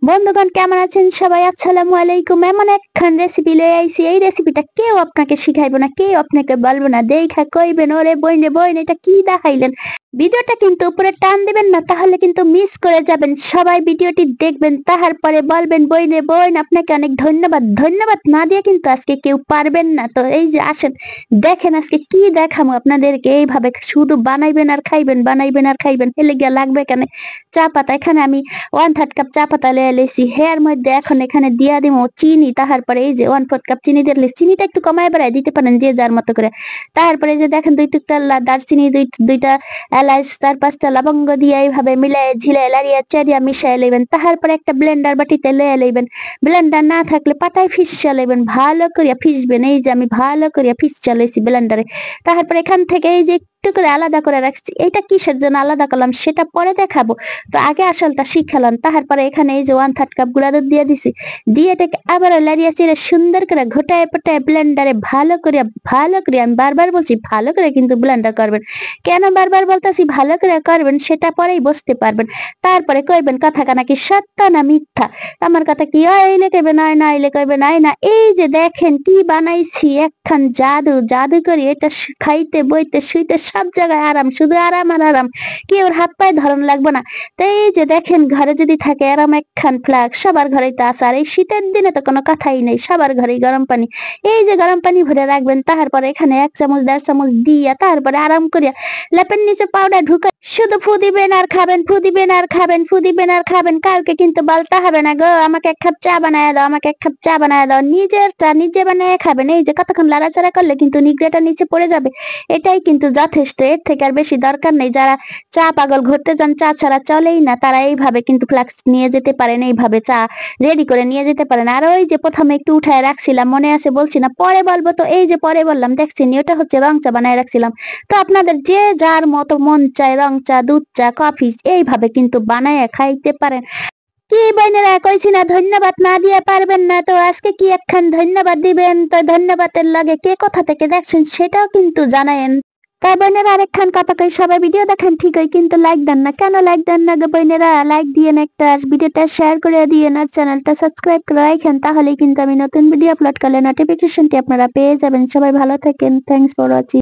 বন্ধুগণ কেমন আছেন সবাই? আসসালামু আলাইকুম। এমন একখান রেসিপি লয়ে আইছি, এই রেসিপিটা কেউ আপনাকে শিখাইবো না, কেউ আপনাকে বলবো না। দেইখা কইবেন ওরে বইন এটা কি দেখাইলেন। ভিডিওটা কিন্তু উপরে টান দিবেন না, তাহলে কিন্তু মিস করে যাবেন। সবাই ভিডিওটি দেখবেন, তাহার পরে বলবেন বইন আপনাকে অনেক ধন্যবাদ। ধন্যবাদ না দিয়ে কিন্তু আজকে কেউ পারবেন না। তো এই যে আসেন দেখেন আজকে কি দেখামো আপনাদেরকে। এইভাবে শুধু বানাইবেন আর খাইবেন, বানাইবেন আর খাইবেন। হেলে গিয়া লাগবে কেন চা পাতা। এখানে আমি 1/3 কাপ চা পাতা লয়ে লইছি। হেয়ার মধ্যে এখন এখানে দিয়া দিমু চিনি। তারপরে এই যে 1/4 কাপ চিনি দিলে চিনিটা একটু কমায় বাড়ায় দিতে পারেন যে যার মতো করে। তারপরে যে দেখেন দুই টুকরা দারচিনি, দুইটা এলাচ, 4-5টা লবঙ্গ দিয়ে এইভাবে মিলায় ঝিলায় লাড়িয়ে চাড়িয়া মিশায় লইবেন। তারপরে একটা ব্লেন্ডার বাটিতে লয়ে লইবেন। ব্লেন্ডার না থাকলে পাটায় ফিসা লইবেন, ভালো করিয়া ফিসবেন। এই যে আমি ভালো করিয়া ফিসা লইছি ব্লেন্ডারে। তারপরে এখান থেকে এই যে একটু করে আলাদা করে রাখছি। এটা কিসের জন্য আলাদা করলাম সেটা পরে দেখাবো। তো আগে আসলটা শিখালাম। তারপরে এখানে এই যে 1/3 কাপ গুঁড়া দুধ দিয়ে দিছি। দিয়ে এটাকে আবার লাড়িয়ে চেড়ে সুন্দর করে ঘটায় পটায় ব্লেন্ডারে ভালো করে আমি বারবার বলছি ভালো করে কিন্তু ব্লেন্ডার করবেন। কেন বারবার বলতেছি ভালো করে করবেন সেটা পরেই বুঝতে পারবেন। তারপরে কইবেন কথা কানা কি সত্য না মিথ্যা। আমার কথা কি আইলে কইবেন আয় না, আইলে কইবেন আয় না। এই যে দেখেন কি বানাইছি, একখান জাদু করি। এটা খাইতে বইতে শুইতে সব জায়গায় আরাম, শুধু আরাম আর আরাম। কি ওর হাত পায়ে ধরন লাগবে না। তো এই যে দেখেন ঘরে যদি থাকে এরম একখান ফ্লাগ, সবার ঘরেই তো আছে। আর এই শীতের দিনে তো কোনো কথাই নেই, সবার ঘরেই গরম পানি। এই যে গরম পানি ভরে রাখবেন। তারপরে এখানে 1 চামচ 1.5 চামচ দিয়া তারপরে আরাম করিয়া লেপের নিচে পাউডার ঢুকা শুধু ফু দিবেন আর খাবেন, ফু দিবেন আর খাবেন, ফু দিবেন আর খাবেন। কাউকে কিন্তু বলতে হবে না গো আমাকে 1 কাপ চা বানায় দাও, আমাকে 1 কাপ চা বানায় দাও। নিজের চা নিজে বানায় খাবেন। এই যে কতক্ষণ লাড়াচাড়া করলে কিন্তু নিগড়েটা নিচে পড়ে যাবে। এটাই কিন্তু যথেষ্ট, এর থেকে আর বেশি দরকার নেই। যারা চা পাগল ঘুরতে যান, চা ছাড়া চলেই না, তারা এইভাবে কিন্তু ফ্লাক্স নিয়ে যেতে পারেন, এইভাবে চা রেডি করে নিয়ে যেতে পারেন। আর ওই যে প্রথমে একটু উঠায় রাখছিলাম, মনে আছে বলছি না পরে বলবো, তো এই যে পরে বললাম দেখছেন ওটা হচ্ছে রং চা বানায় রাখছিলাম। তো আপনাদের যে যার মতো মন চায় রং চা, দুধ চা, কফি এইভাবে কিন্তু বানায় খাইতে পারেন। কি বোনেরা কইছি না ধন্যবাদ না দিয়ে পারবেন না। তো আজকে কি একখান ধন্যবাদ দিবেন। তো ধন্যবাদের লাগে কে কোথা থেকে দেখছেন সেটাও কিন্তু জানায়েন। তাই বোনেরা আরেকখান কথা কই, সবাই ভিডিও দেখেন ঠিকই কিন্তু লাইক দেন না। কেন লাইক দেন না গো বোনেরা? লাইক দিয়েন, একটা ভিডিওটা শেয়ার করে দিয়েন আর চ্যানেলটা সাবস্ক্রাইব করে রাখেন। তাহলেই কিন্তু আমি নতুন ভিডিও আপলোড করলে নোটিফিকেশনটি আপনারা পেয়ে যাবেন। সবাই ভালো থাকেন। Thanks for watching.